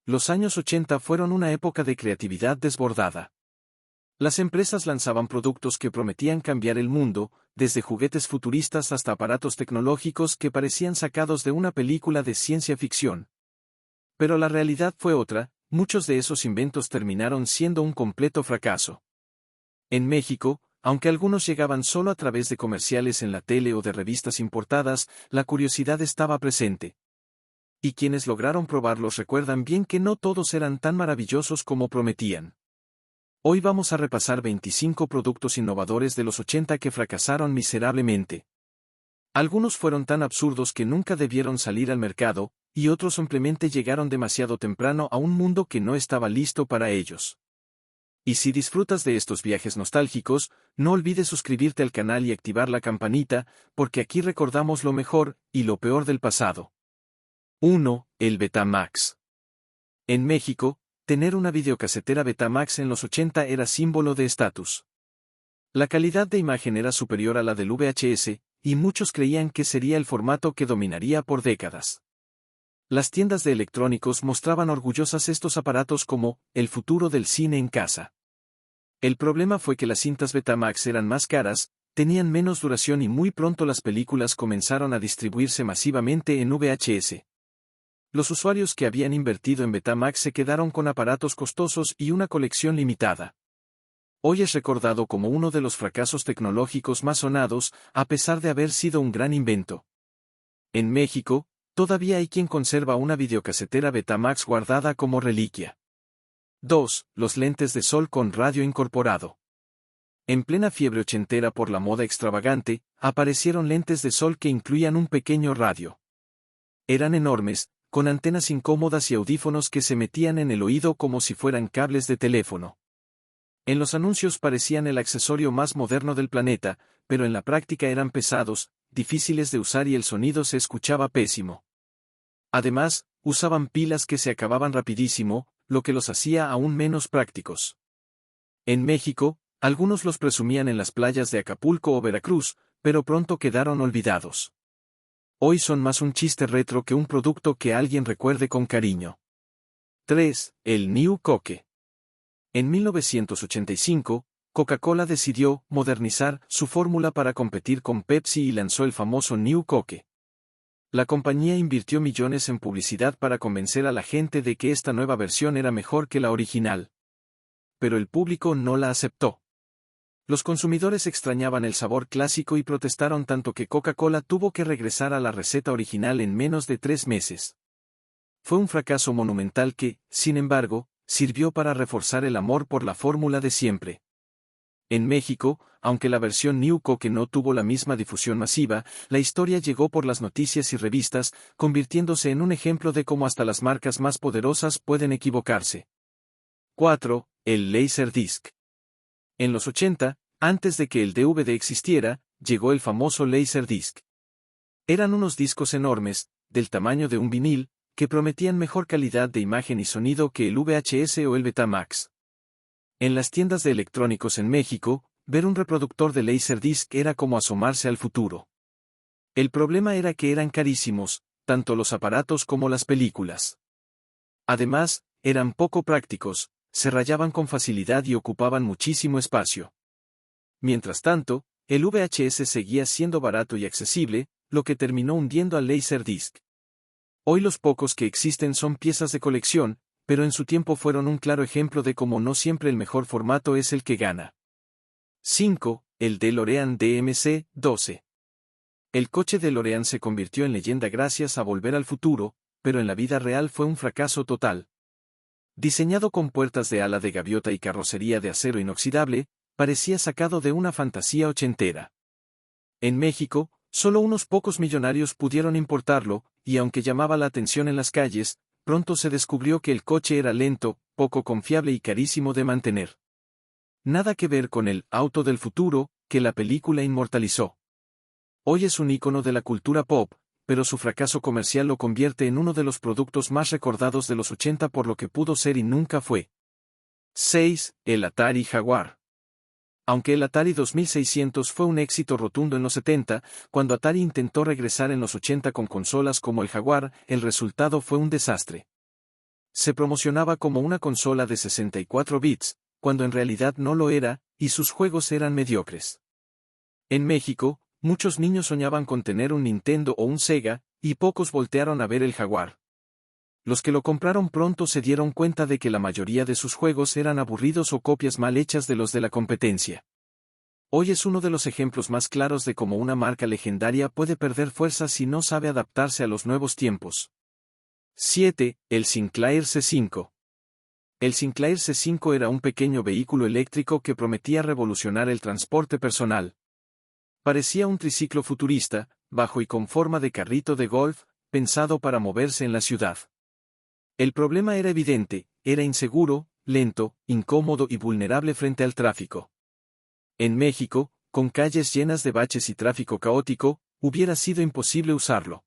Los años 80 fueron una época de creatividad desbordada. Las empresas lanzaban productos que prometían cambiar el mundo, desde juguetes futuristas hasta aparatos tecnológicos que parecían sacados de una película de ciencia ficción. Pero la realidad fue otra, muchos de esos inventos terminaron siendo un completo fracaso. En México, aunque algunos llegaban solo a través de comerciales en la tele o de revistas importadas, la curiosidad estaba presente. Y quienes lograron probarlos recuerdan bien que no todos eran tan maravillosos como prometían. Hoy vamos a repasar 25 productos innovadores de los 80 que fracasaron miserablemente. Algunos fueron tan absurdos que nunca debieron salir al mercado, y otros simplemente llegaron demasiado temprano a un mundo que no estaba listo para ellos. Y si disfrutas de estos viajes nostálgicos, no olvides suscribirte al canal y activar la campanita, porque aquí recordamos lo mejor y lo peor del pasado. 1. El Betamax. En México, tener una videocasetera Betamax en los 80 era símbolo de estatus. La calidad de imagen era superior a la del VHS, y muchos creían que sería el formato que dominaría por décadas. Las tiendas de electrónicos mostraban orgullosas estos aparatos como el futuro del cine en casa. El problema fue que las cintas Betamax eran más caras, tenían menos duración y muy pronto las películas comenzaron a distribuirse masivamente en VHS. Los usuarios que habían invertido en Betamax se quedaron con aparatos costosos y una colección limitada. Hoy es recordado como uno de los fracasos tecnológicos más sonados, a pesar de haber sido un gran invento. En México, todavía hay quien conserva una videocasetera Betamax guardada como reliquia. 2. Los lentes de sol con radio incorporado. En plena fiebre ochentera por la moda extravagante, aparecieron lentes de sol que incluían un pequeño radio. Eran enormes, con antenas incómodas y audífonos que se metían en el oído como si fueran cables de teléfono. En los anuncios parecían el accesorio más moderno del planeta, pero en la práctica eran pesados, difíciles de usar y el sonido se escuchaba pésimo. Además, usaban pilas que se acababan rapidísimo, lo que los hacía aún menos prácticos. En México, algunos los presumían en las playas de Acapulco o Veracruz, pero pronto quedaron olvidados. Hoy son más un chiste retro que un producto que alguien recuerde con cariño. 3. El New Coke. En 1985, Coca-Cola decidió modernizar su fórmula para competir con Pepsi y lanzó el famoso New Coke. La compañía invirtió millones en publicidad para convencer a la gente de que esta nueva versión era mejor que la original. Pero el público no la aceptó. Los consumidores extrañaban el sabor clásico y protestaron tanto que Coca-Cola tuvo que regresar a la receta original en menos de 3 meses. Fue un fracaso monumental que, sin embargo, sirvió para reforzar el amor por la fórmula de siempre. En México, aunque la versión New Coke no tuvo la misma difusión masiva, la historia llegó por las noticias y revistas, convirtiéndose en un ejemplo de cómo hasta las marcas más poderosas pueden equivocarse. 4. El Laserdisc. En los 80, antes de que el DVD existiera, llegó el famoso Laserdisc. Eran unos discos enormes, del tamaño de un vinil, que prometían mejor calidad de imagen y sonido que el VHS o el Betamax. En las tiendas de electrónicos en México, ver un reproductor de Laserdisc era como asomarse al futuro. El problema era que eran carísimos, tanto los aparatos como las películas. Además, eran poco prácticos, se rayaban con facilidad y ocupaban muchísimo espacio. Mientras tanto, el VHS seguía siendo barato y accesible, lo que terminó hundiendo al Laserdisc. Hoy los pocos que existen son piezas de colección, pero en su tiempo fueron un claro ejemplo de cómo no siempre el mejor formato es el que gana. 5. El DeLorean DMC-12. El coche DeLorean se convirtió en leyenda gracias a Volver al Futuro, pero en la vida real fue un fracaso total. Diseñado con puertas de ala de gaviota y carrocería de acero inoxidable, parecía sacado de una fantasía ochentera. En México, solo unos pocos millonarios pudieron importarlo, y aunque llamaba la atención en las calles, pronto se descubrió que el coche era lento, poco confiable y carísimo de mantener. Nada que ver con el auto del futuro, que la película inmortalizó. Hoy es un ícono de la cultura pop, pero su fracaso comercial lo convierte en uno de los productos más recordados de los 80 por lo que pudo ser y nunca fue. 6. El Atari Jaguar. Aunque el Atari 2600 fue un éxito rotundo en los 70, cuando Atari intentó regresar en los 80 con consolas como el Jaguar, el resultado fue un desastre. Se promocionaba como una consola de 64 bits, cuando en realidad no lo era, y sus juegos eran mediocres. En México, muchos niños soñaban con tener un Nintendo o un Sega, y pocos voltearon a ver el Jaguar. Los que lo compraron pronto se dieron cuenta de que la mayoría de sus juegos eran aburridos o copias mal hechas de los de la competencia. Hoy es uno de los ejemplos más claros de cómo una marca legendaria puede perder fuerza si no sabe adaptarse a los nuevos tiempos. 7. El Sinclair C5. El Sinclair C5 era un pequeño vehículo eléctrico que prometía revolucionar el transporte personal. Parecía un triciclo futurista, bajo y con forma de carrito de golf, pensado para moverse en la ciudad. El problema era evidente, era inseguro, lento, incómodo y vulnerable frente al tráfico. En México, con calles llenas de baches y tráfico caótico, hubiera sido imposible usarlo.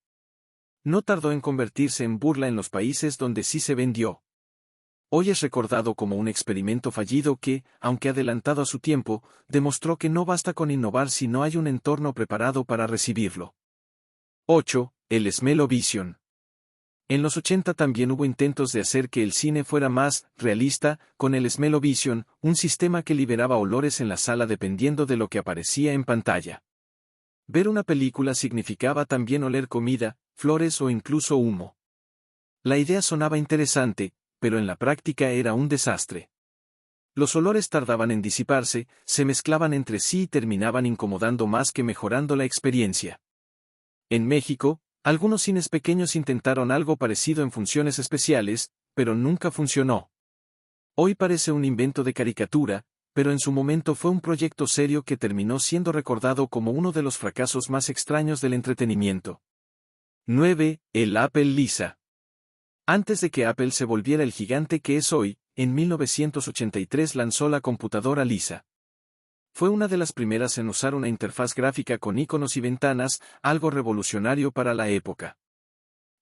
No tardó en convertirse en burla en los países donde sí se vendió. Hoy es recordado como un experimento fallido que, aunque adelantado a su tiempo, demostró que no basta con innovar si no hay un entorno preparado para recibirlo. 8. El Smell-O-Vision. En los 80 también hubo intentos de hacer que el cine fuera más realista, con el Smell-O-Vision, un sistema que liberaba olores en la sala dependiendo de lo que aparecía en pantalla. Ver una película significaba también oler comida, flores o incluso humo. La idea sonaba interesante, pero en la práctica era un desastre. Los olores tardaban en disiparse, se mezclaban entre sí y terminaban incomodando más que mejorando la experiencia. En México, algunos cines pequeños intentaron algo parecido en funciones especiales, pero nunca funcionó. Hoy parece un invento de caricatura, pero en su momento fue un proyecto serio que terminó siendo recordado como uno de los fracasos más extraños del entretenimiento. 9. El Apple Lisa. Antes de que Apple se volviera el gigante que es hoy, en 1983 lanzó la computadora Lisa. Fue una de las primeras en usar una interfaz gráfica con iconos y ventanas, algo revolucionario para la época.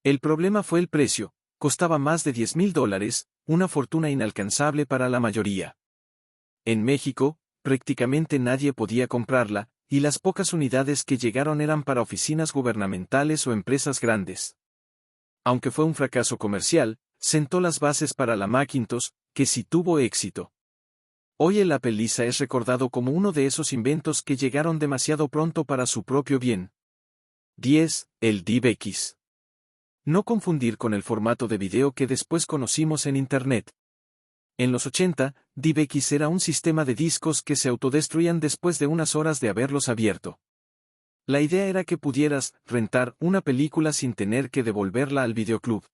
El problema fue el precio, costaba más de $10,000, una fortuna inalcanzable para la mayoría. En México, prácticamente nadie podía comprarla, y las pocas unidades que llegaron eran para oficinas gubernamentales o empresas grandes. Aunque fue un fracaso comercial, sentó las bases para la Macintosh, que sí tuvo éxito. Hoy el Apple Lisa es recordado como uno de esos inventos que llegaron demasiado pronto para su propio bien. 10. El DivX. No confundir con el formato de video que después conocimos en Internet. En los 80, DivX era un sistema de discos que se autodestruían después de unas horas de haberlos abierto. La idea era que pudieras rentar una película sin tener que devolverla al videoclub.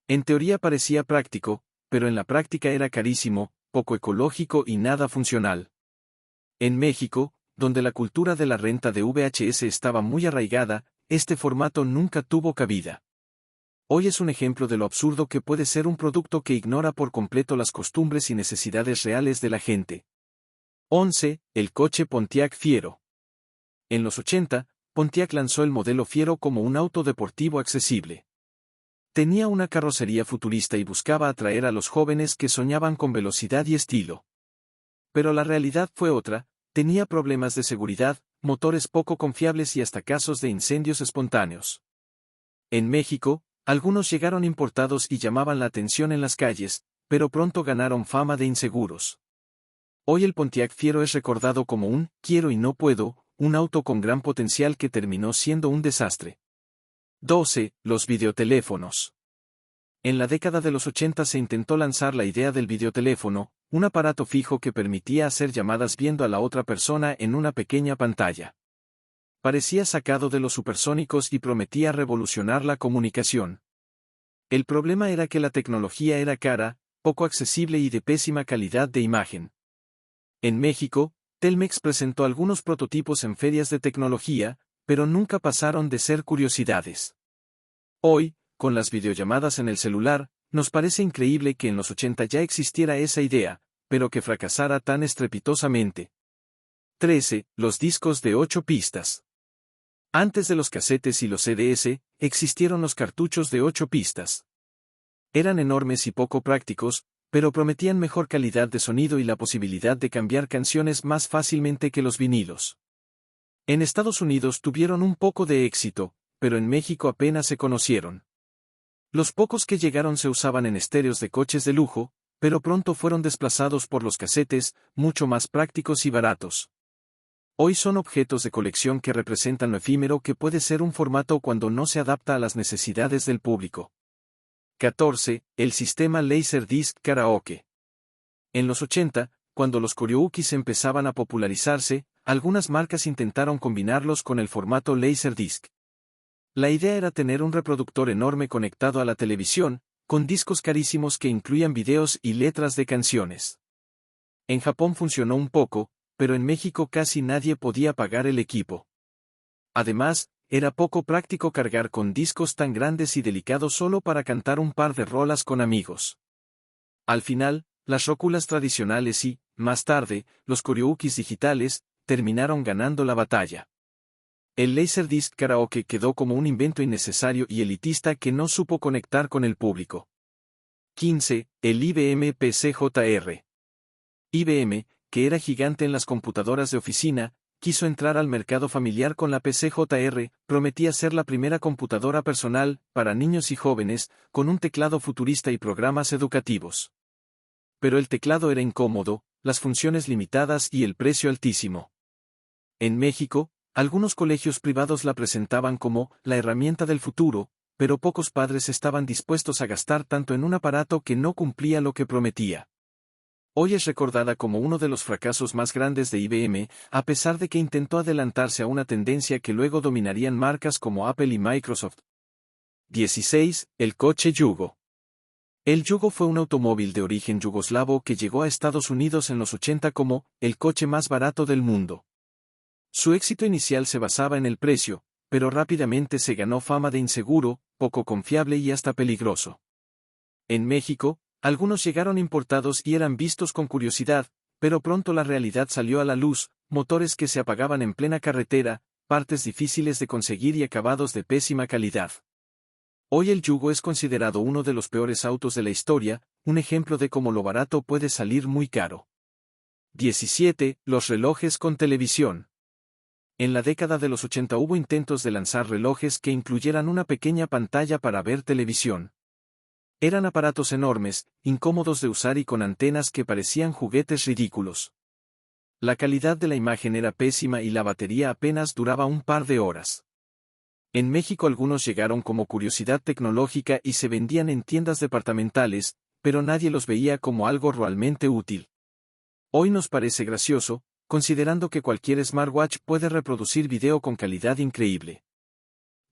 En teoría parecía práctico, pero en la práctica era carísimo, poco ecológico y nada funcional. En México, donde la cultura de la renta de VHS estaba muy arraigada, este formato nunca tuvo cabida. Hoy es un ejemplo de lo absurdo que puede ser un producto que ignora por completo las costumbres y necesidades reales de la gente. 11. El coche Pontiac Fiero. En los 80, Pontiac lanzó el modelo Fiero como un auto deportivo accesible. Tenía una carrocería futurista y buscaba atraer a los jóvenes que soñaban con velocidad y estilo. Pero la realidad fue otra, tenía problemas de seguridad, motores poco confiables y hasta casos de incendios espontáneos. En México, algunos llegaron importados y llamaban la atención en las calles, pero pronto ganaron fama de inseguros. Hoy el Pontiac Fiero es recordado como un quiero y no puedo, un auto con gran potencial que terminó siendo un desastre. 12. Los videoteléfonos. En la década de los 80 se intentó lanzar la idea del videoteléfono, un aparato fijo que permitía hacer llamadas viendo a la otra persona en una pequeña pantalla. Parecía sacado de los supersónicos y prometía revolucionar la comunicación. El problema era que la tecnología era cara, poco accesible y de pésima calidad de imagen. En México, Telmex presentó algunos prototipos en ferias de tecnología, pero nunca pasaron de ser curiosidades. Hoy, con las videollamadas en el celular, nos parece increíble que en los 80 ya existiera esa idea, pero que fracasara tan estrepitosamente. 13. Los discos de 8 pistas. Antes de los casetes y los CDs, existieron los cartuchos de 8 pistas. Eran enormes y poco prácticos, pero prometían mejor calidad de sonido y la posibilidad de cambiar canciones más fácilmente que los vinilos. En Estados Unidos tuvieron un poco de éxito, pero en México apenas se conocieron. Los pocos que llegaron se usaban en estéreos de coches de lujo, pero pronto fueron desplazados por los casetes, mucho más prácticos y baratos. Hoy son objetos de colección que representan lo efímero que puede ser un formato cuando no se adapta a las necesidades del público. 14. El sistema Laserdisc Karaoke. En los 80, cuando los karaokes empezaban a popularizarse, algunas marcas intentaron combinarlos con el formato Laserdisc. La idea era tener un reproductor enorme conectado a la televisión, con discos carísimos que incluían videos y letras de canciones. En Japón funcionó un poco, pero en México casi nadie podía pagar el equipo. Además, era poco práctico cargar con discos tan grandes y delicados solo para cantar un par de rolas con amigos. Al final, las rótulas tradicionales y, más tarde, los karaokes digitales, terminaron ganando la batalla. El Laserdisc Karaoke quedó como un invento innecesario y elitista que no supo conectar con el público. 15. El IBM PC-JR. IBM, que era gigante en las computadoras de oficina, quiso entrar al mercado familiar con la PC-JR, prometía ser la primera computadora personal, para niños y jóvenes, con un teclado futurista y programas educativos. Pero el teclado era incómodo, las funciones limitadas y el precio altísimo. En México, algunos colegios privados la presentaban como la herramienta del futuro, pero pocos padres estaban dispuestos a gastar tanto en un aparato que no cumplía lo que prometía. Hoy es recordada como uno de los fracasos más grandes de IBM, a pesar de que intentó adelantarse a una tendencia que luego dominarían marcas como Apple y Microsoft. 16. El coche Yugo. El Yugo fue un automóvil de origen yugoslavo que llegó a Estados Unidos en los 80 como el coche más barato del mundo. Su éxito inicial se basaba en el precio, pero rápidamente se ganó fama de inseguro, poco confiable y hasta peligroso. En México, algunos llegaron importados y eran vistos con curiosidad, pero pronto la realidad salió a la luz, motores que se apagaban en plena carretera, partes difíciles de conseguir y acabados de pésima calidad. Hoy el Yugo es considerado uno de los peores autos de la historia, un ejemplo de cómo lo barato puede salir muy caro. 17. Los relojes con televisión. En la década de los 80 hubo intentos de lanzar relojes que incluyeran una pequeña pantalla para ver televisión. Eran aparatos enormes, incómodos de usar y con antenas que parecían juguetes ridículos. La calidad de la imagen era pésima y la batería apenas duraba un par de horas. En México algunos llegaron como curiosidad tecnológica y se vendían en tiendas departamentales, pero nadie los veía como algo realmente útil. Hoy nos parece gracioso, considerando que cualquier smartwatch puede reproducir video con calidad increíble.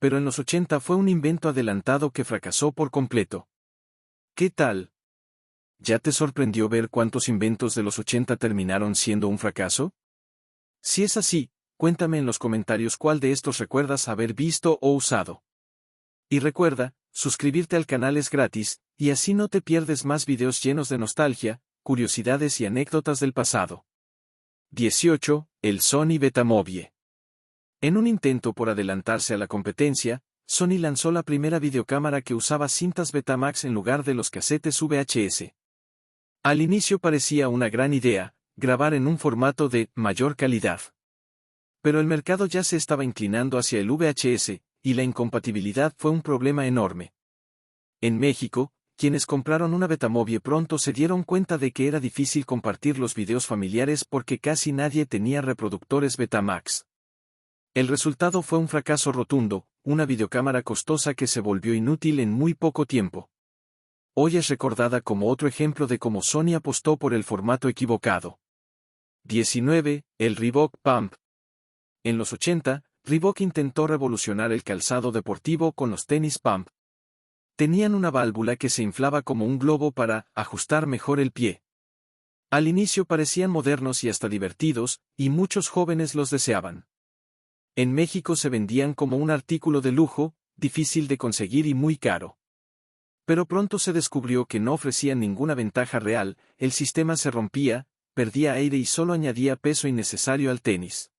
Pero en los 80 fue un invento adelantado que fracasó por completo. ¿Qué tal? ¿Ya te sorprendió ver cuántos inventos de los 80 terminaron siendo un fracaso? Si es así, cuéntame en los comentarios cuál de estos recuerdas haber visto o usado. Y recuerda, suscribirte al canal es gratis, y así no te pierdes más videos llenos de nostalgia, curiosidades y anécdotas del pasado. 18. El Sony Betamovie. En un intento por adelantarse a la competencia, Sony lanzó la primera videocámara que usaba cintas Betamax en lugar de los casetes VHS. Al inicio parecía una gran idea, grabar en un formato de mayor calidad. Pero el mercado ya se estaba inclinando hacia el VHS, y la incompatibilidad fue un problema enorme. En México, quienes compraron una Betamovie pronto se dieron cuenta de que era difícil compartir los videos familiares porque casi nadie tenía reproductores Betamax. El resultado fue un fracaso rotundo, una videocámara costosa que se volvió inútil en muy poco tiempo. Hoy es recordada como otro ejemplo de cómo Sony apostó por el formato equivocado. 19. El Reebok Pump. En los 80, Reebok intentó revolucionar el calzado deportivo con los tenis Pump. Tenían una válvula que se inflaba como un globo para ajustar mejor el pie. Al inicio parecían modernos y hasta divertidos, y muchos jóvenes los deseaban. En México se vendían como un artículo de lujo, difícil de conseguir y muy caro. Pero pronto se descubrió que no ofrecían ninguna ventaja real, el sistema se rompía, perdía aire y solo añadía peso innecesario al tenis.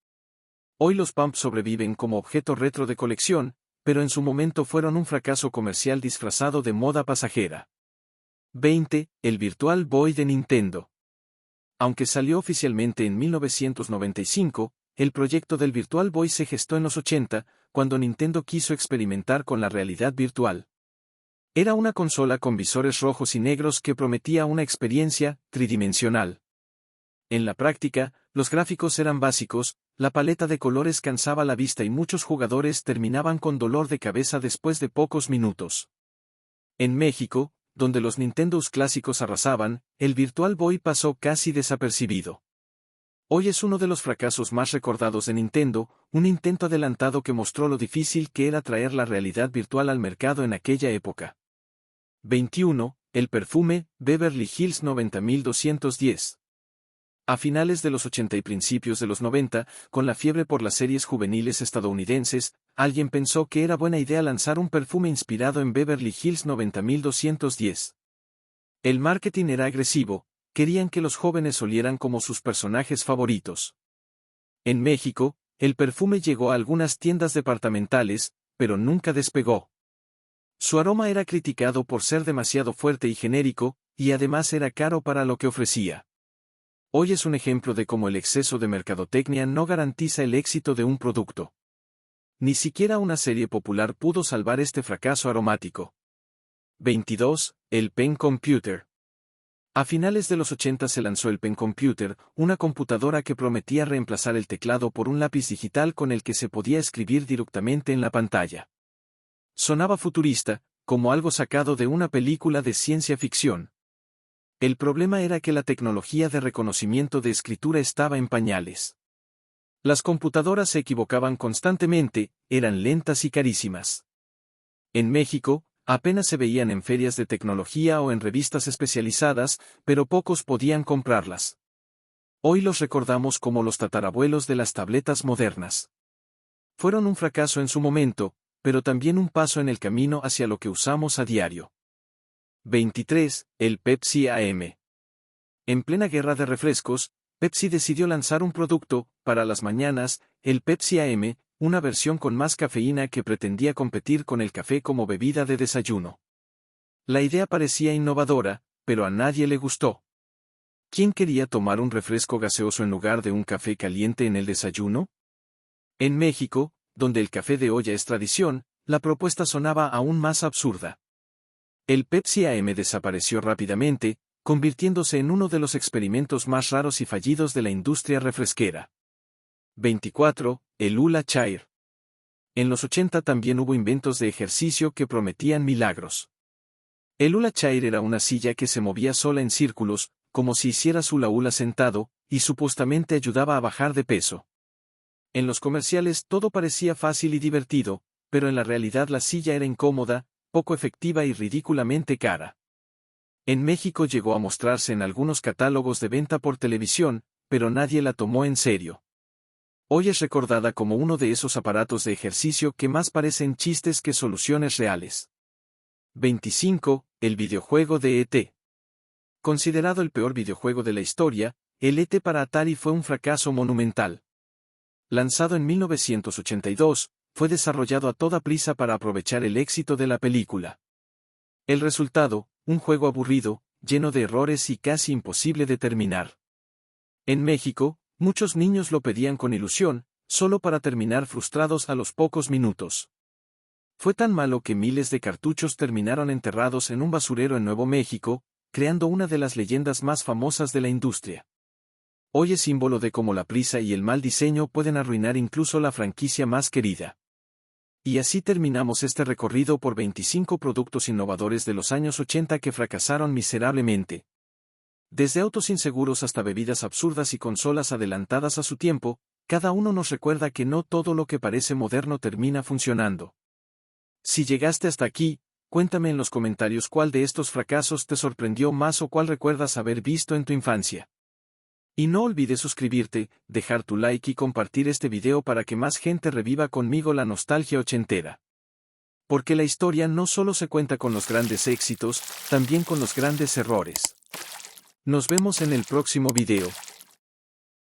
Hoy los Pump sobreviven como objeto retro de colección, pero en su momento fueron un fracaso comercial disfrazado de moda pasajera. 20. El Virtual Boy de Nintendo. Aunque salió oficialmente en 1995, el proyecto del Virtual Boy se gestó en los 80, cuando Nintendo quiso experimentar con la realidad virtual. Era una consola con visores rojos y negros que prometía una experiencia tridimensional. En la práctica, los gráficos eran básicos, la paleta de colores cansaba la vista y muchos jugadores terminaban con dolor de cabeza después de pocos minutos. En México, donde los Nintendos clásicos arrasaban, el Virtual Boy pasó casi desapercibido. Hoy es uno de los fracasos más recordados de Nintendo, un intento adelantado que mostró lo difícil que era traer la realidad virtual al mercado en aquella época. 21. El perfume, Beverly Hills 90210. A finales de los 80 y principios de los 90, con la fiebre por las series juveniles estadounidenses, alguien pensó que era buena idea lanzar un perfume inspirado en Beverly Hills 90210. El marketing era agresivo, querían que los jóvenes olieran como sus personajes favoritos. En México, el perfume llegó a algunas tiendas departamentales, pero nunca despegó. Su aroma era criticado por ser demasiado fuerte y genérico, y además era caro para lo que ofrecía. Hoy es un ejemplo de cómo el exceso de mercadotecnia no garantiza el éxito de un producto. Ni siquiera una serie popular pudo salvar este fracaso aromático. 22. El Pen Computer. A finales de los 80 se lanzó el Pen Computer, una computadora que prometía reemplazar el teclado por un lápiz digital con el que se podía escribir directamente en la pantalla. Sonaba futurista, como algo sacado de una película de ciencia ficción. El problema era que la tecnología de reconocimiento de escritura estaba en pañales. Las computadoras se equivocaban constantemente, eran lentas y carísimas. En México, apenas se veían en ferias de tecnología o en revistas especializadas, pero pocos podían comprarlas. Hoy los recordamos como los tatarabuelos de las tabletas modernas. Fueron un fracaso en su momento, pero también un paso en el camino hacia lo que usamos a diario. 23. El Pepsi AM. En plena guerra de refrescos, Pepsi decidió lanzar un producto, para las mañanas, el Pepsi AM, una versión con más cafeína que pretendía competir con el café como bebida de desayuno. La idea parecía innovadora, pero a nadie le gustó. ¿Quién quería tomar un refresco gaseoso en lugar de un café caliente en el desayuno? En México, donde el café de olla es tradición, la propuesta sonaba aún más absurda. El Pepsi AM desapareció rápidamente, convirtiéndose en uno de los experimentos más raros y fallidos de la industria refresquera. 24. El Hula Chair. En los 80 también hubo inventos de ejercicio que prometían milagros. El Hula Chair era una silla que se movía sola en círculos, como si hicieras hula hula sentado, y supuestamente ayudaba a bajar de peso. En los comerciales todo parecía fácil y divertido, pero en la realidad la silla era incómoda, poco efectiva y ridículamente cara. En México llegó a mostrarse en algunos catálogos de venta por televisión, pero nadie la tomó en serio. Hoy es recordada como uno de esos aparatos de ejercicio que más parecen chistes que soluciones reales. 25. El videojuego de E.T. Considerado el peor videojuego de la historia, el E.T. para Atari fue un fracaso monumental. Lanzado en 1982, fue desarrollado a toda prisa para aprovechar el éxito de la película. El resultado, un juego aburrido, lleno de errores y casi imposible de terminar. En México, muchos niños lo pedían con ilusión, solo para terminar frustrados a los pocos minutos. Fue tan malo que miles de cartuchos terminaron enterrados en un basurero en Nuevo México, creando una de las leyendas más famosas de la industria. Hoy es símbolo de cómo la prisa y el mal diseño pueden arruinar incluso la franquicia más querida. Y así terminamos este recorrido por 25 productos innovadores de los años 80 que fracasaron miserablemente. Desde autos inseguros hasta bebidas absurdas y consolas adelantadas a su tiempo, cada uno nos recuerda que no todo lo que parece moderno termina funcionando. Si llegaste hasta aquí, cuéntame en los comentarios cuál de estos fracasos te sorprendió más o cuál recuerdas haber visto en tu infancia. Y no olvides suscribirte, dejar tu like y compartir este video para que más gente reviva conmigo la nostalgia ochentera. Porque la historia no solo se cuenta con los grandes éxitos, también con los grandes errores. Nos vemos en el próximo video.